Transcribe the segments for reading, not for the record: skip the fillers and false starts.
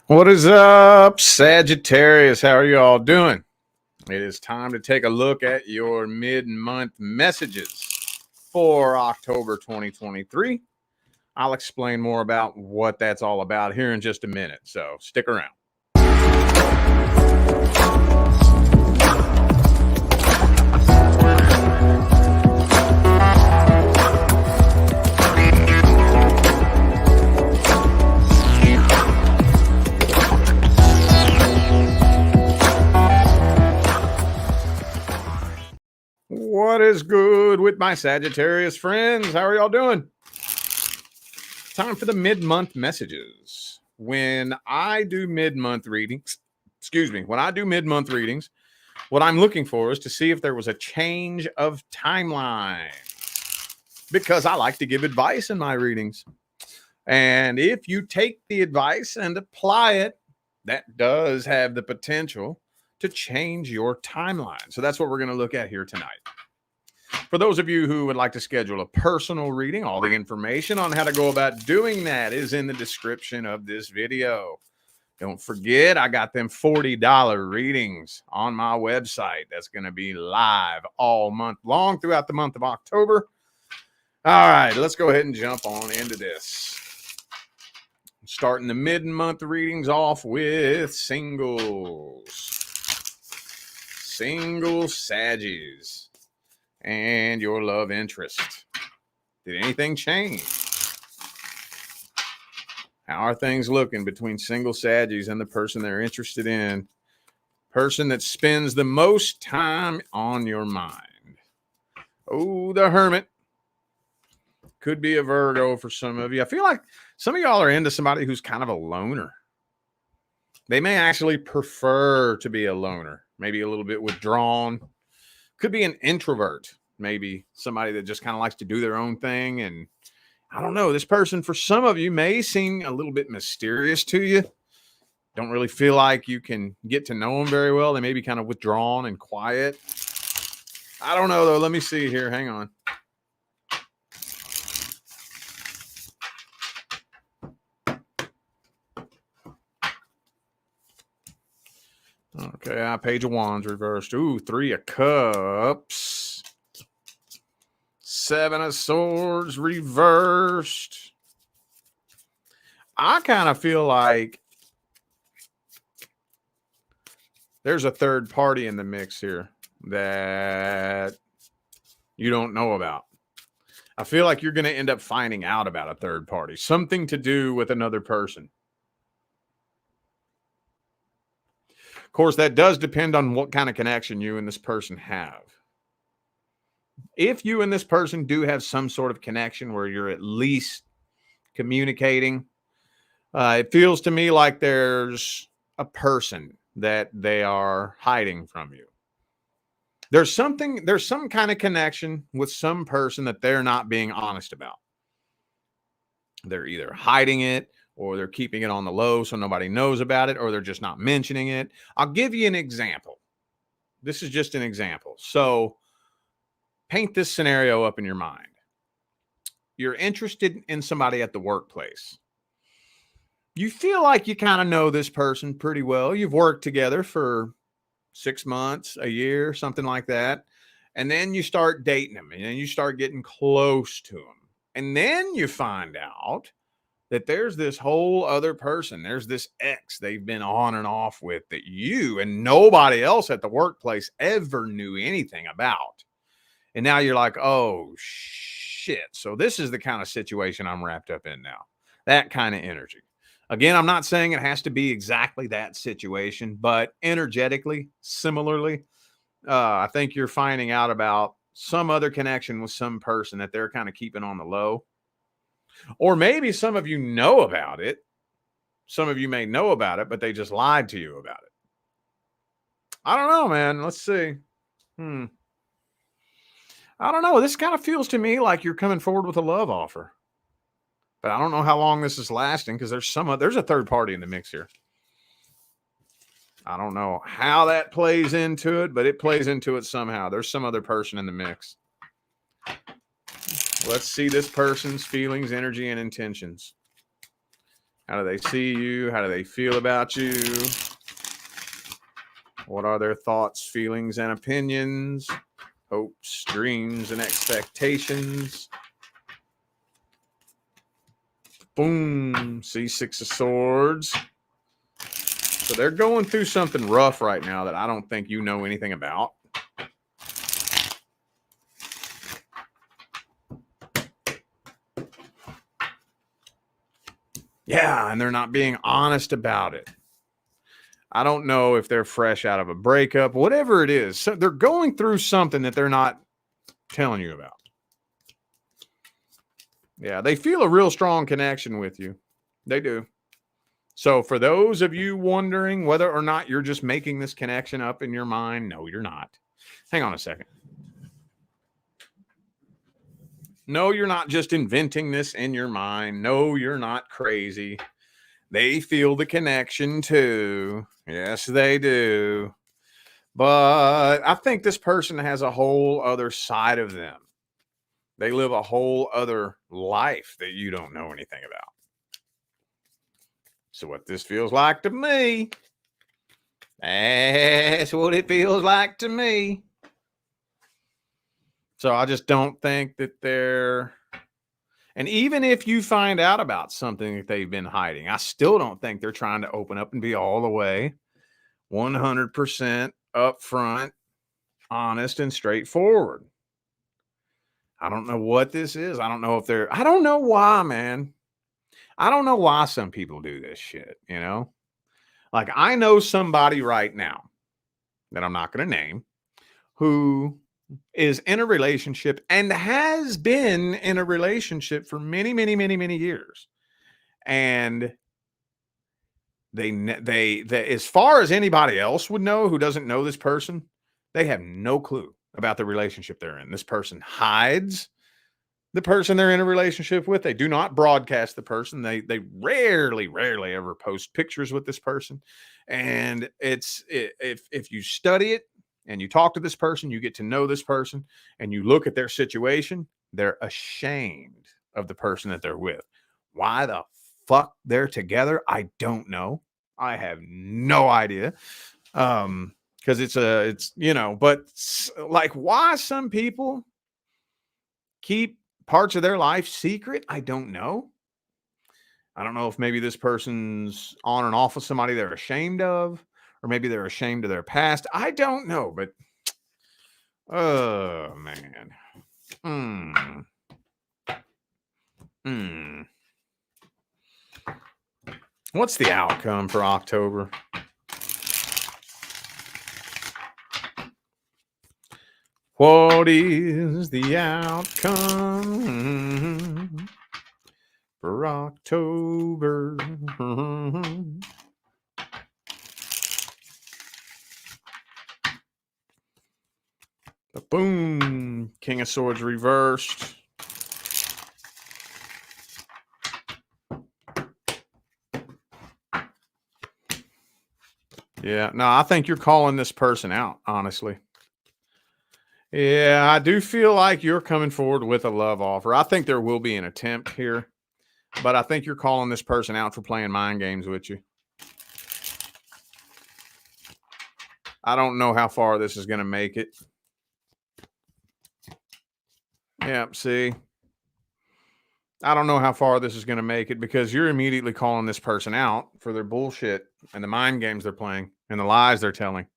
What is up, Sagittarius? How are you all doing? It is time to take a look at your mid-month messages for October 2023. I'll explain more about what that's all about here in just a minute, so stick around. What is good with my Sagittarius friends? How are y'all doing? Time for the mid-month messages. When I do mid-month readings, what I'm looking for is to see if there was a change of timeline, because I like to give advice in my readings. And if you take the advice and apply it, that does have the potential to change your timeline. So that's what we're going to look at here tonight. For those of you who would like to schedule a personal reading, all the information on how to go about doing that is in the description of this video. Don't forget, I got them $40 readings on my website. That's going to be live all month long throughout the month of October. All right, let's go ahead and jump on into this. Starting the mid-month readings off with singles. Single Saggies and your love interest. Did anything change? How are things looking between single Saggies and the person they're interested in? Person that spends the most time on your mind. Oh, the Hermit. Could be a Virgo for some of you. I feel like some of y'all are into somebody who's kind of a loner. They may actually prefer to be a loner, maybe a little bit withdrawn. Could be an introvert, maybe somebody that just kind of likes to do their own thing. And I don't know, this person for some of you may seem a little bit mysterious to you. Don't really feel like you can get to know them very well. They may be kind of withdrawn and quiet. I don't know, though. Let me see here. Hang on. Okay, Page of Wands reversed. Ooh, Three of Cups. Seven of Swords reversed. I kind of feel like there's a third party in the mix here that you don't know about. I feel like you're going to end up finding out about a third party. Something to do with another person. Of course, that does depend on what kind of connection you and this person have. If you and this person do have some sort of connection where you're at least communicating, it feels to me like there's a person that they are hiding from you. There's some kind of connection with some person that they're not being honest about. They're either hiding it, or they're keeping it on the low so nobody knows about it, or they're just not mentioning it. I'll give you an example. This is just an example. So paint this scenario up in your mind. You're interested in somebody at the workplace. You feel like you kind of know this person pretty well. You've worked together for 6 months, a year, something like that. And then you start dating them, and then you start getting close to them. And then you find out that there's this whole other person. There's this ex they've been on and off with that you and nobody else at the workplace ever knew anything about. And now you're like, oh, shit. So this is the kind of situation I'm wrapped up in now. That kind of energy. Again, I'm not saying it has to be exactly that situation, but energetically, similarly, I think you're finding out about some other connection with some person that they're kind of keeping on the low. Or maybe some of you know about it. Some of you may know about it, but they just lied to you about it. I don't know, man. Let's see. I don't know. This kind of feels to me like you're coming forward with a love offer. But I don't know how long this is lasting, because there's a third party in the mix here. I don't know how that plays into it, but it plays into it somehow. There's some other person in the mix. Let's see this person's feelings, energy, and intentions. How do they see you? How do they feel about you? What are their thoughts, feelings, and opinions? Hopes, dreams, and expectations? Boom. See, Six of Swords. So they're going through something rough right now that I don't think you know anything about. Yeah, and they're not being honest about it. I don't know if they're fresh out of a breakup, whatever it is. So they're going through something that they're not telling you about. Yeah, they feel a real strong connection with you. They do. So for those of you wondering whether or not you're just making this connection up in your mind, no, you're not. Hang on a second. No, you're not just inventing this in your mind. No, you're not crazy. They feel the connection too. Yes, they do. But I think this person has a whole other side of them. They live a whole other life that you don't know anything about. So what this feels like to me, that's what it feels like to me. So I just don't think that they're, and even if you find out about something that they've been hiding, I still don't think they're trying to open up and be all the way 100% upfront, honest, and straightforward. I don't know what this is. I don't know if they're, I don't know why, man. I don't know why some people do this shit, you know? Like I know somebody right now that I'm not going to name who is in a relationship and has been in a relationship for many, many, many, many years. And they as far as anybody else would know who doesn't know this person, they have no clue about the relationship they're in. This person hides the person they're in a relationship with. They do not broadcast the person. They rarely ever post pictures with this person. And if you study it and you talk to this person, you get to know this person and you look at their situation, they're ashamed of the person that they're with. Why the fuck they're together, I don't know. I have no idea. Because it's you know, but like why some people keep parts of their life secret, I don't know. I don't know if maybe this person's on and off with somebody they're ashamed of, or maybe they're ashamed of their past. I don't know, but oh man. What's the outcome for October? What is the outcome for October? Boom. King of Swords reversed. Yeah, no, I think you're calling this person out, honestly. Yeah, I do feel like you're coming forward with a love offer. I think there will be an attempt here, but I think you're calling this person out for playing mind games with you. I don't know how far this is going to make it. Yeah, see, I don't know how far this is going to make it because you're immediately calling this person out for their bullshit and the mind games they're playing and the lies they're telling.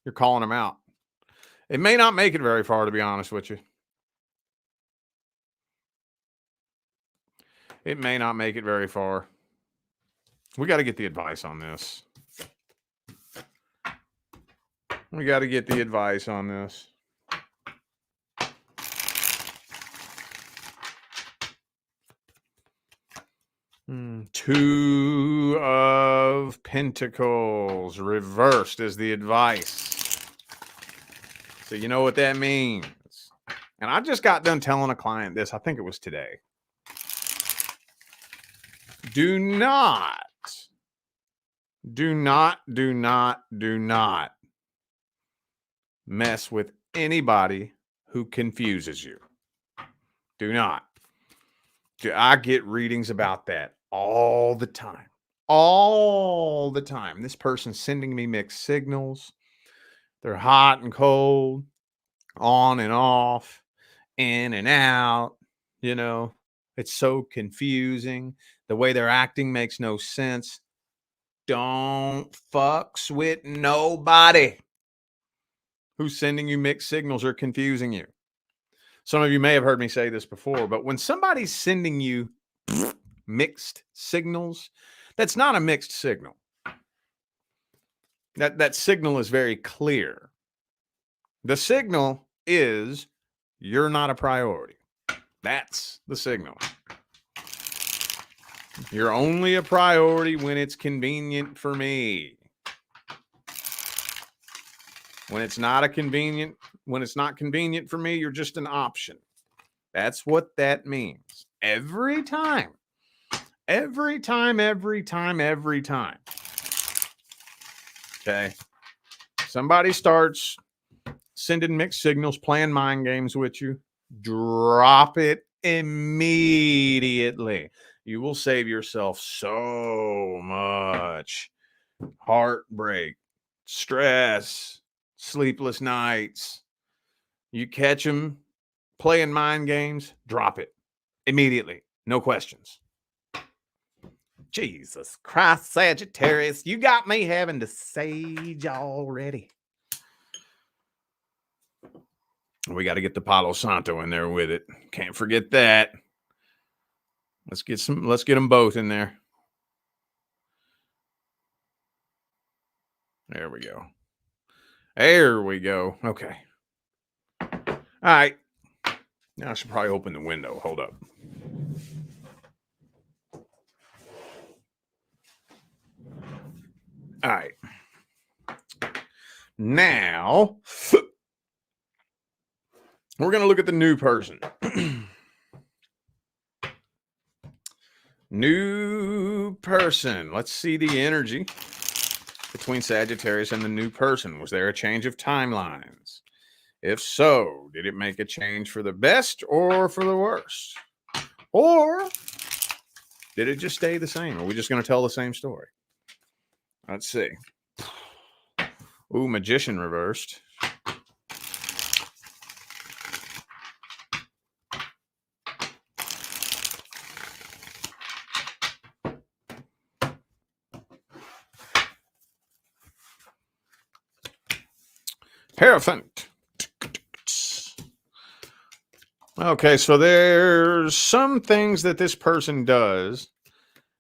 You're calling them out. It may not make it very far, to be honest with you. It may not make it very far. We got to get the advice on this. We got to get the advice on this. Two of Pentacles reversed is the advice. So you know what that means. And I just got done telling a client this. I think it was today. Do not mess with anybody who confuses you. Do not. I get readings about that all the time. All the time. This person's sending me mixed signals. They're hot and cold, on and off, in and out. You know, it's so confusing. The way they're acting makes no sense. Don't fucks with nobody who's sending you mixed signals or confusing you. Some of you may have heard me say this before, but when somebody's sending you mixed signals, that's not a mixed signal. That signal is very clear. The signal is you're not a priority. That's the signal. You're only a priority when it's convenient for me. When it's not convenient for me, you're just an option. That's what that means. Every time. Every time. Okay. Somebody starts sending mixed signals, playing mind games with you, drop it immediately. You will save yourself so much heartbreak, stress, sleepless nights. You catch them playing mind games, drop it immediately. No questions. Jesus Christ, Sagittarius, you got me having to sage already. We got to get the Palo Santo in there with it. Can't forget that. Let's get them both in there. There we go. There we go. Okay. All right. Now I should probably open the window. Hold up. All right. Now, we're going to look at the new person. New person. Let's see the energy between Sagittarius and the new person. Was there a change of timelines? If so, did it make a change for the best or for the worst? Or did it just stay the same? Are we just going to tell the same story? Let's see. Ooh, Magician reversed. Hierophant. Okay, so there's some things that this person does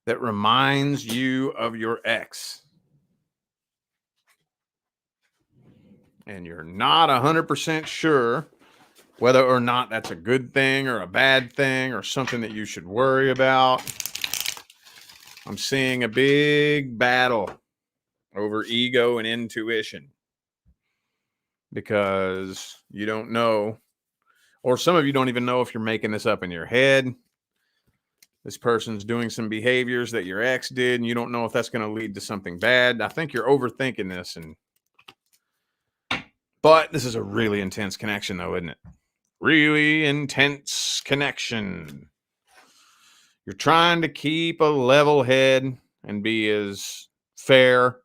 that reminds you of your ex. And you're not 100% sure whether or not that's a good thing or a bad thing or something that you should worry about. I'm seeing a big battle over ego and intuition because you don't know, or some of you don't even know if you're making this up in your head. This person's doing some behaviors that your ex did, and you don't know if that's going to lead to something bad. I think you're overthinking this, but this is a really intense connection, though, isn't it? Really intense connection. You're trying to keep a level head and be as fair,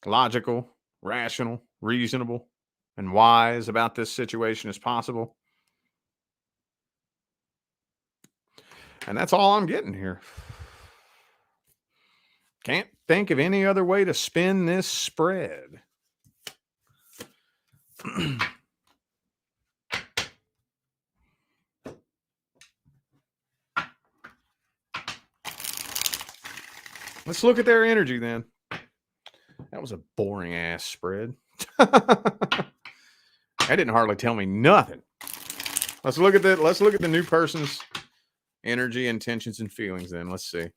logical, rational, reasonable, and wise about this situation as possible. And that's all I'm getting here. Can't think of any other way to spin this spread. Let's look at their energy then. That was a boring ass spread. That didn't hardly tell me nothing. Let's look at the new person's energy, intentions, and feelings then. Let's see.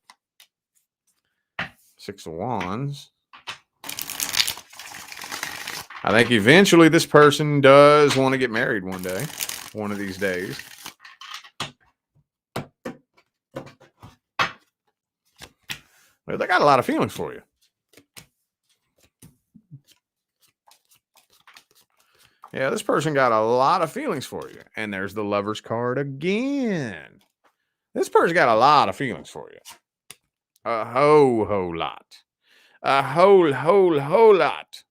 6 of Wands. I think eventually this person does want to get married one day, one of these days. Well, they got a lot of feelings for you. Yeah, this person got a lot of feelings for you. And there's the Lover's card again. This person got a lot of feelings for you. A whole lot. A whole lot.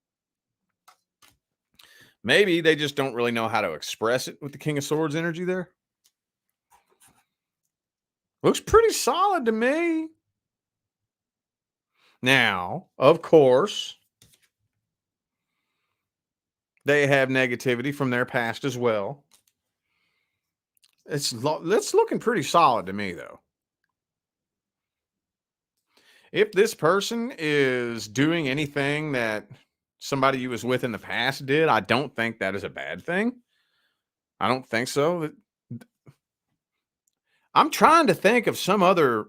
Maybe they just don't really know how to express it with the King of Swords energy there. Looks pretty solid to me. Now, of course, they have negativity from their past as well. It's looking pretty solid to me, though. If this person is doing anything that somebody you was with in the past did, I don't think that is a bad thing. I don't think so. I'm trying to think of some other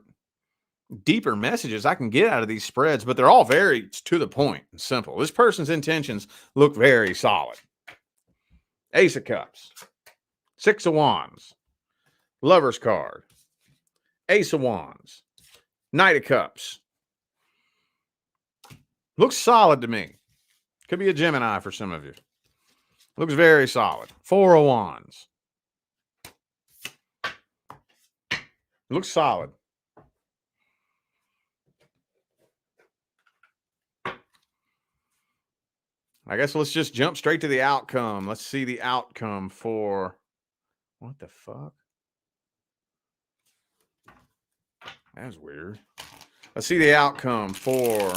deeper messages I can get out of these spreads, but they're all very to the point and simple. This person's intentions look very solid. Ace of Cups, Six of Wands, Lover's card, Ace of Wands, Knight of Cups. Looks solid to me. Could be a Gemini for some of you. Looks very solid. Four of Wands. Looks solid. I guess let's just jump straight to the outcome. Let's see the outcome for... What the fuck? That's weird. Let's see the outcome for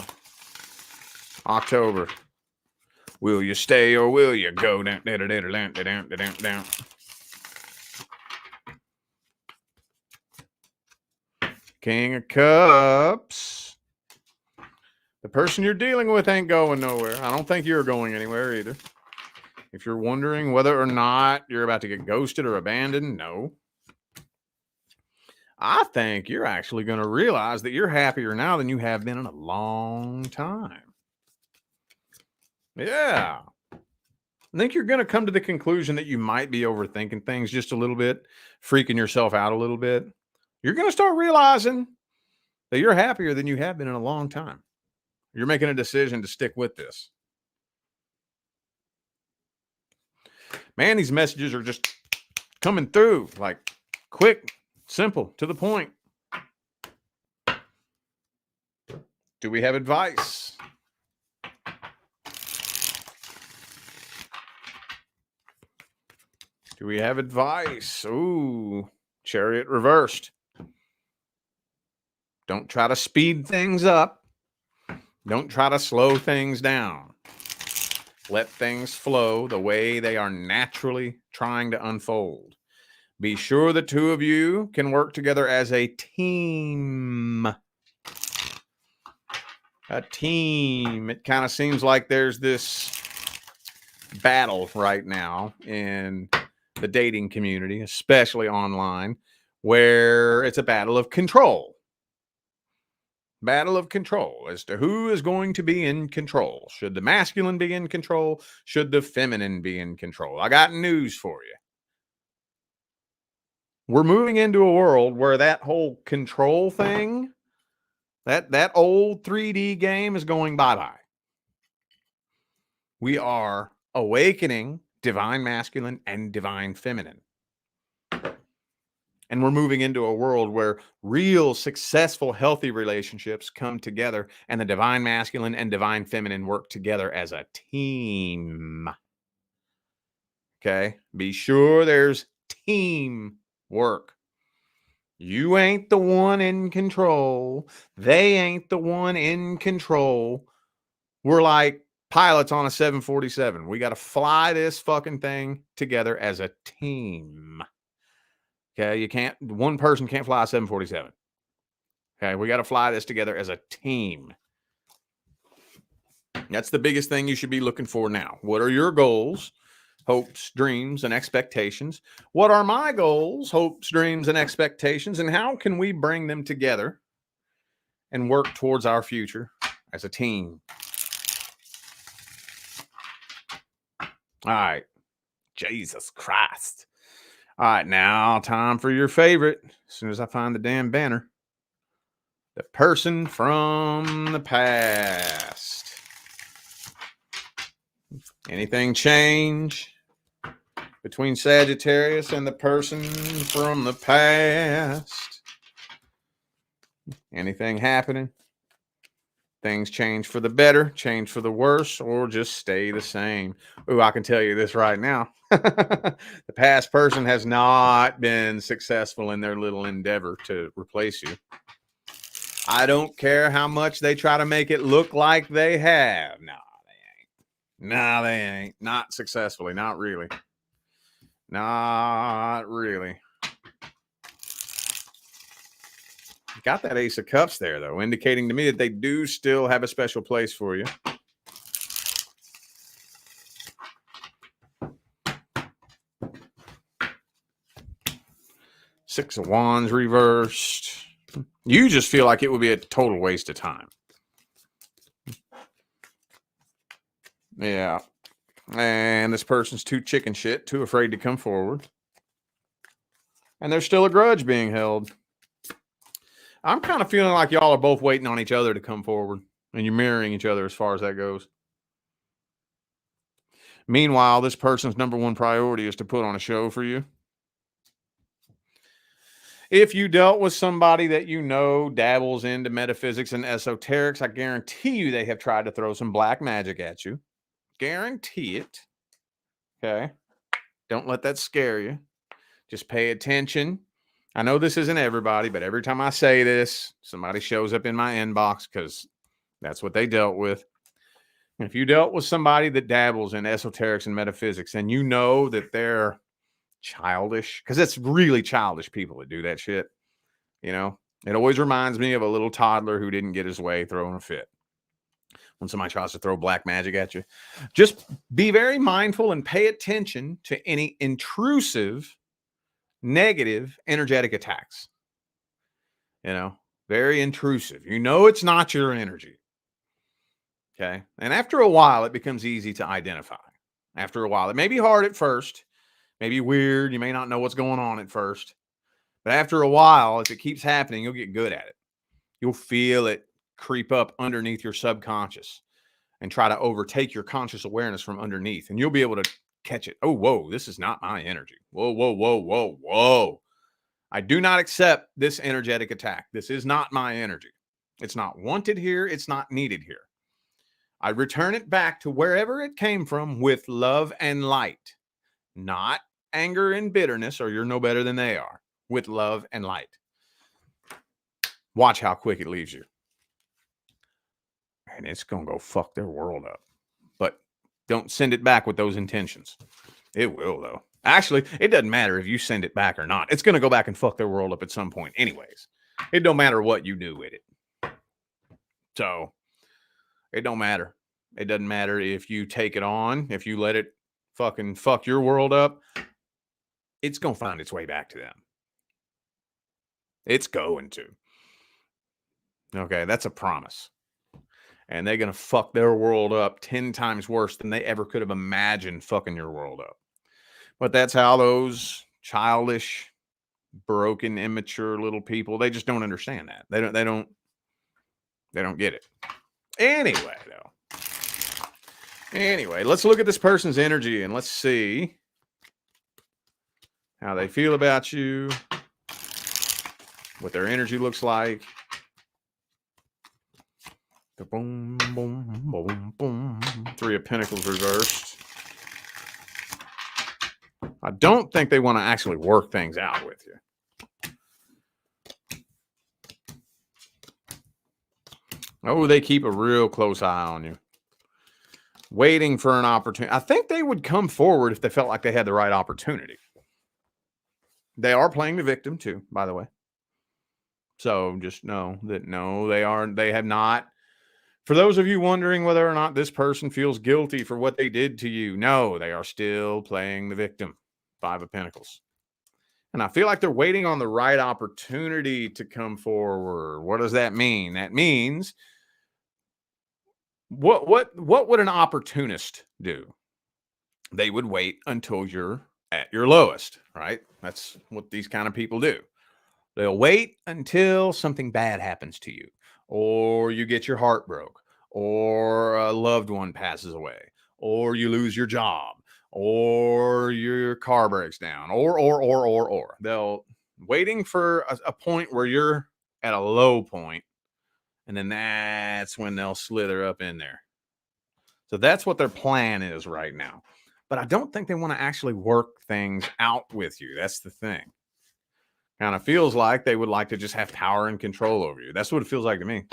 October. Will you stay or will you go? Down, down, down, down, down, down, down. King of Cups. The person you're dealing with ain't going nowhere. I don't think you're going anywhere either. If you're wondering whether or not you're about to get ghosted or abandoned, no. I think you're actually going to realize that you're happier now than you have been in a long time. Yeah. I think you're going to come to the conclusion that you might be overthinking things just a little bit, freaking yourself out a little bit. You're going to start realizing that you're happier than you have been in a long time. You're making a decision to stick with this. Man, these messages are just coming through like quick, simple, to the point. Do we have advice? Do we have advice? Ooh, Chariot reversed. Don't try to speed things up. Don't try to slow things down. Let things flow the way they are naturally trying to unfold. Be sure the two of you can work together as a team. A team. It kind of seems like there's this battle right now in the dating community, especially online, where it's a battle of control. Battle of control as to who is going to be in control. Should the masculine be in control? Should the feminine be in control? I got news for you. We're moving into a world where that whole control thing, that old 3D game is going bye-bye. We are awakening divine masculine and divine feminine. And we're moving into a world where real, successful, healthy relationships come together and the divine masculine and divine feminine work together as a team. Okay? Be sure there's team work. You ain't the one in control. They ain't the one in control. We're like pilots on a 747. We got to fly this fucking thing together as a team. Okay, one person can't fly a 747. Okay, we got to fly this together as a team. That's the biggest thing you should be looking for now. What are your goals, hopes, dreams, and expectations? What are my goals, hopes, dreams, and expectations? And how can we bring them together and work towards our future as a team? All right. Jesus Christ. All right, now time for your favorite. As soon as I find the damn banner. The person from the past. Anything change between Sagittarius and the person from the past? Anything happening? Things change for the better, change for the worse, or just stay the same. Ooh, I can tell you this right now. The past person has not been successful in their little endeavor to replace you. I don't care how much they try to make it look like they have. No, they ain't. No, they ain't. Not successfully. Not really. Not really. Got that Ace of Cups there, though, indicating to me that they do still have a special place for you. Six of Wands reversed. You just feel like it would be a total waste of time. Yeah. And this person's too chicken shit, too afraid to come forward. And there's still a grudge being held. I'm kind of feeling like y'all are both waiting on each other to come forward. And you're mirroring each other as far as that goes. Meanwhile, this person's number one priority is to put on a show for you. If you dealt with somebody that you know dabbles into metaphysics and esoterics, I guarantee you they have tried to throw some black magic at you. Guarantee it. Okay. Don't let that scare you. Just pay attention. I know this isn't everybody, but every time I say this, somebody shows up in my inbox because that's what they dealt with. And if you dealt with somebody that dabbles in esoterics and metaphysics and you know that they're childish, because it's really childish people that do that shit, you know, it always reminds me of a little toddler who didn't get his way throwing a fit. When somebody tries to throw black magic at you, just be very mindful and pay attention to any intrusive, negative, energetic attacks. You know, very intrusive. You know, it's not your energy. Okay. And after a while, it becomes easy to identify. After a while, it may be hard at first, maybe weird. You may not know what's going on at first. But after a while, if it keeps happening, you'll get good at it. You'll feel it creep up underneath your subconscious and try to overtake your conscious awareness from underneath. And you'll be able to catch it. Oh, whoa, this is not my energy. Whoa, whoa, whoa, whoa, whoa. I do not accept this energetic attack. This is not my energy. It's not wanted here. It's not needed here. I return it back to wherever it came from with love and light, not anger and bitterness, or you're no better than they are. With love and light. Watch how quick it leaves you. And it's going to go fuck their world up. But don't send it back with those intentions. It will, though. Actually, it doesn't matter if you send it back or not. It's going to go back and fuck their world up at some point anyways. It don't matter what you do with it. So, it don't matter. It doesn't matter if you take it on, if you let it fucking fuck your world up. It's going to find its way back to them. It's going to. Okay, that's a promise. And they're going to fuck their world up 10 times worse than they ever could have imagined fucking your world up. But that's how those childish, broken, immature little people, they just don't understand that. They don't get it. Anyway, though. Anyway, let's look at this person's energy and let's see how they feel about you, what their energy looks like. The boom, boom, boom, boom. Three of Pentacles reversed. I don't think they want to actually work things out with you. Oh, they keep a real close eye on you. Waiting for an opportunity. I think they would come forward if they felt like they had the right opportunity. They are playing the victim too, by the way. So just know that no, they have not. For those of you wondering whether or not this person feels guilty for what they did to you, no, they are still playing the victim. Five of Pentacles. And I feel like they're waiting on the right opportunity to come forward. What does that mean? That means what would an opportunist do? They would wait until you're at your lowest, right? That's what these kind of people do. They'll wait until something bad happens to you, or you get your heart broke, or a loved one passes away, or you lose your job, or your car breaks down, or. They'll waiting for a point where you're at a low point, and then that's when they'll slither up in there. So that's what their plan is right now. But I don't think they want to actually work things out with you. That's the thing. Kind of feels like they would like to just have power and control over you. That's what it feels like to me.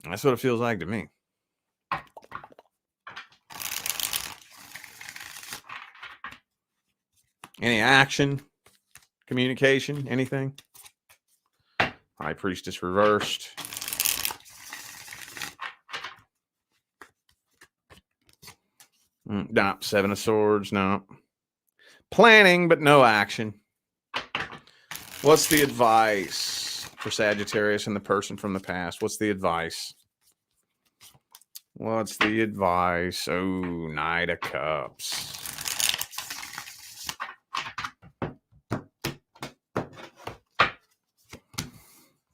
That's what it feels like to me. Any action, communication, anything? High Priestess reversed. No, Seven of Swords, no. Planning, but no action. What's the advice for Sagittarius and the person from the past? What's the advice? What's the advice? Oh, Knight of Cups.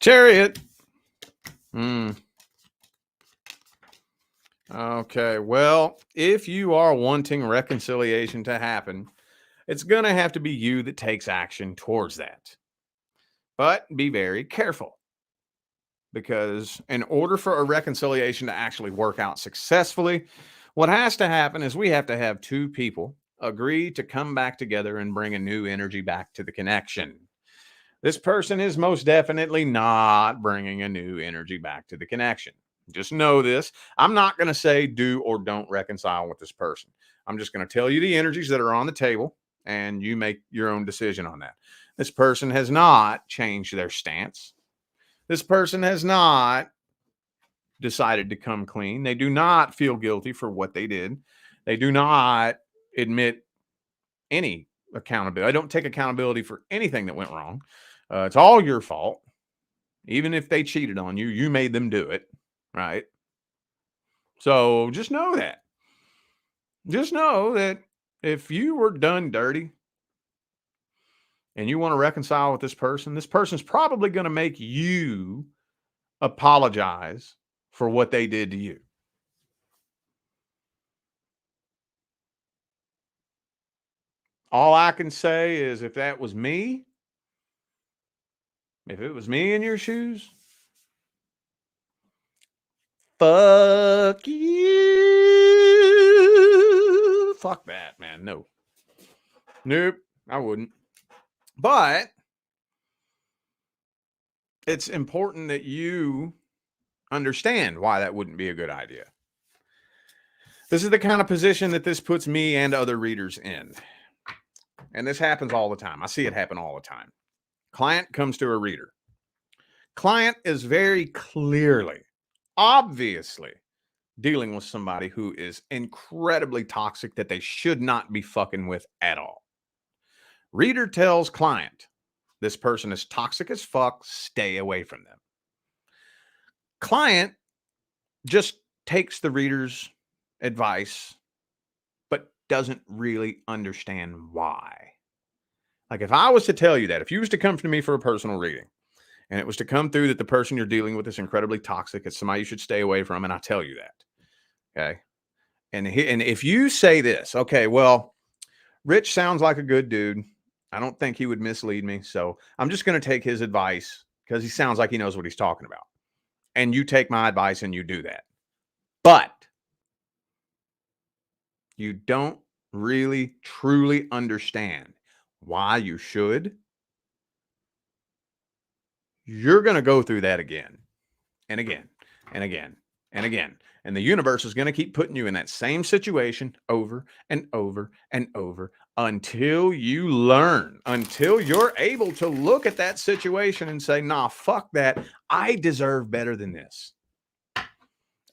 Chariot. Okay, well, if you are wanting reconciliation to happen, it's going to have to be you that takes action towards that. But be very careful, because in order for a reconciliation to actually work out successfully, what has to happen is we have to have two people agree to come back together and bring a new energy back to the connection. This person is most definitely not bringing a new energy back to the connection. Just know this. I'm not going to say do or don't reconcile with this person. I'm just going to tell you the energies that are on the table, and you make your own decision on that. This person has not changed their stance. This person has not decided to come clean. They do not feel guilty for what they did. They do not admit any accountability. I don't take accountability for anything that went wrong. It's all your fault. Even if they cheated on you, you made them do it, right? So just know that. Just know that if you were done dirty and you want to reconcile with this person's probably going to make you apologize for what they did to you. All I can say is if that was me, if it was me in your shoes, fuck you. Fuck that, man. No. Nope, I wouldn't. But it's important that you understand why that wouldn't be a good idea. This is the kind of position that this puts me and other readers in. And this happens all the time. I see it happen all the time. Client comes to a reader. Client is very clearly, obviously dealing with somebody who is incredibly toxic that they should not be fucking with at all. Reader tells client, this person is toxic as fuck, stay away from them. Client just takes the reader's advice, but doesn't really understand why. Like if I was to tell you that, if you was to come to me for a personal reading, and it was to come through that the person you're dealing with is incredibly toxic, it's somebody you should stay away from, and I tell you that, okay? And if you say this, okay, well, Rich sounds like a good dude. I don't think he would mislead me, so I'm just going to take his advice because he sounds like he knows what he's talking about. And you take my advice and you do that. But you don't really, truly understand why you should. You're going to go through that again and again and again and again. And the universe is going to keep putting you in that same situation over and over and over until you learn, until you're able to look at that situation and say, nah, fuck that. I deserve better than this.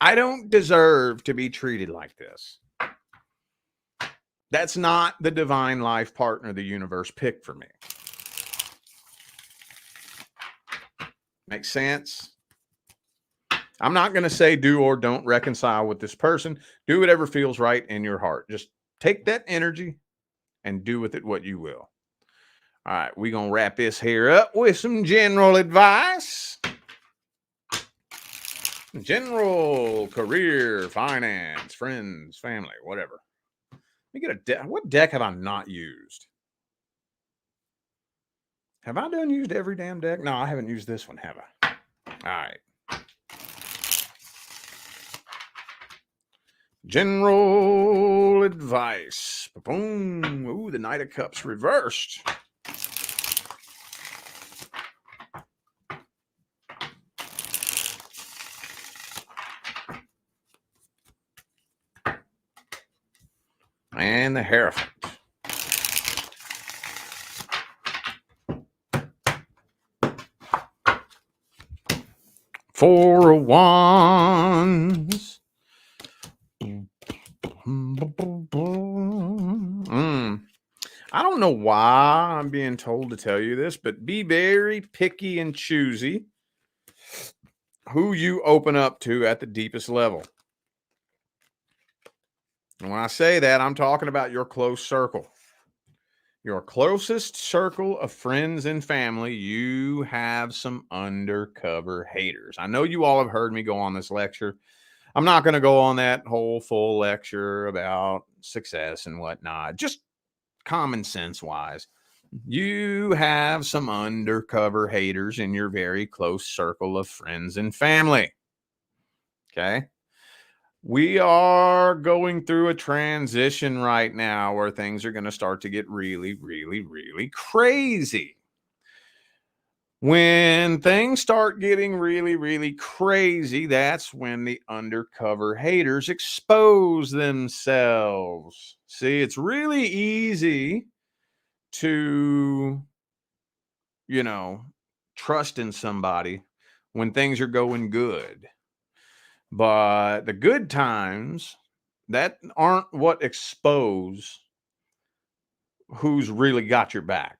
I don't deserve to be treated like this. That's not the divine life partner the universe picked for me. Makes sense? I'm not going to say do or don't reconcile with this person. Do whatever feels right in your heart. Just take that energy and do with it what you will. All right, we're going to wrap this here up with some general advice. General, career, finance, friends, family, whatever. Let me get a deck. What deck have I not used? Have I done used every damn deck? No, I haven't used this one, have I? All right. General advice. Boom. Ooh, the Knight of Cups reversed. And the Hierophant. Four of Wands. I don't know why I'm being told to tell you this, but be very picky and choosy who you open up to at the deepest level. And when I say that, I'm talking about your close circle. Your closest circle of friends and family, you have some undercover haters. I know you all have heard me go on this lecture. I'm not going to go on that whole full lecture about success and whatnot. Just common sense wise, you have some undercover haters in your very close circle of friends and family. Okay. We are going through a transition right now where things are going to start to get really, really, really crazy. When things start getting really, really crazy, that's when the undercover haters expose themselves. See, it's really easy to, trust in somebody when things are going good. But the good times, that aren't what expose who's really got your back.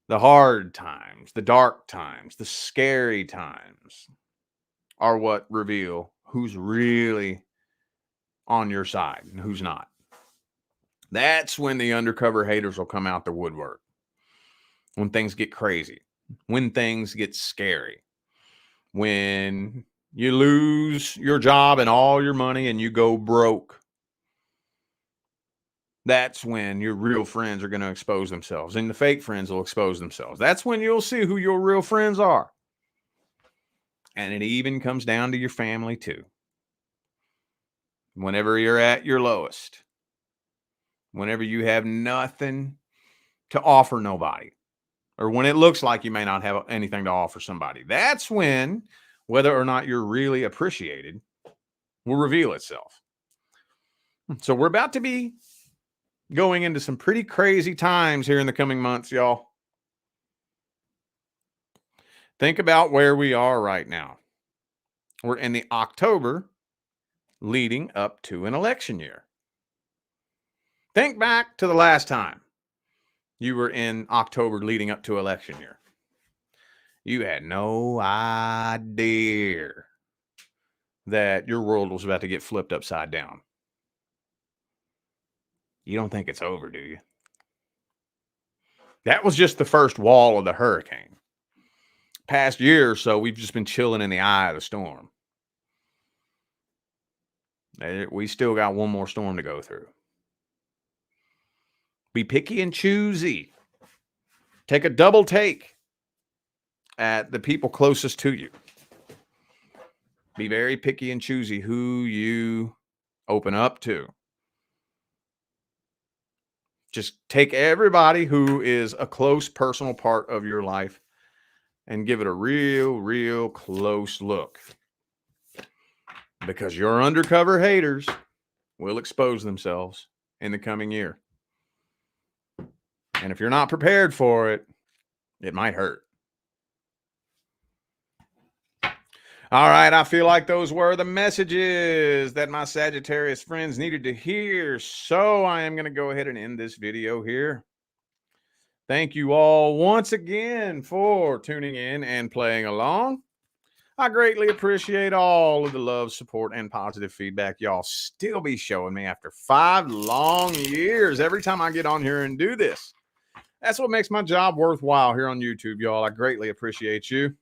The hard times, the dark times, the scary times are what reveal who's really on your side and who's not. That's when the undercover haters will come out the woodwork. When things get crazy, when things get scary, when you lose your job and all your money and you go broke. That's when your real friends are going to expose themselves and the fake friends will expose themselves. That's when you'll see who your real friends are. And it even comes down to your family too. Whenever you're at your lowest, whenever you have nothing to offer nobody, or when it looks like you may not have anything to offer somebody, that's when whether or not you're really appreciated will reveal itself. So we're about to be going into some pretty crazy times here in the coming months, y'all. Think about where we are right now. We're in the October leading up to an election year. Think back to the last time you were in October leading up to election year. You had no idea that your world was about to get flipped upside down. You don't think it's over, do you? That was just the first wall of the hurricane. Past year or so, we've just been chilling in the eye of the storm. We still got one more storm to go through. Be picky and choosy. Take a double take at the people closest to you. Be very picky and choosy who you open up to. Just take everybody who is a close personal part of your life and give it a real, real close look. Because your undercover haters will expose themselves in the coming year. And if you're not prepared for it, it might hurt. All right, I feel like those were the messages that my Sagittarius friends needed to hear. So I am going to go ahead and end this video here. Thank you all once again for tuning in and playing along. I greatly appreciate all of the love, support, and positive feedback y'all still be showing me after 5 long years every time I get on here and do this. That's what makes my job worthwhile here on YouTube, y'all. I greatly appreciate you.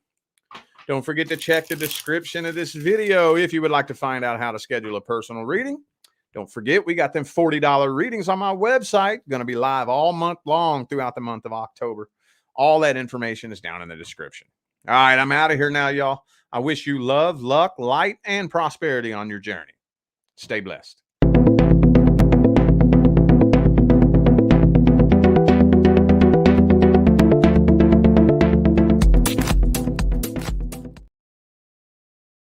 Don't forget to check the description of this video if you would like to find out how to schedule a personal reading. Don't forget, we got them $40 readings on my website. Going to be live all month long throughout the month of October. All that information is down in the description. All right, I'm out of here now, y'all. I wish you love, luck, light, and prosperity on your journey. Stay blessed.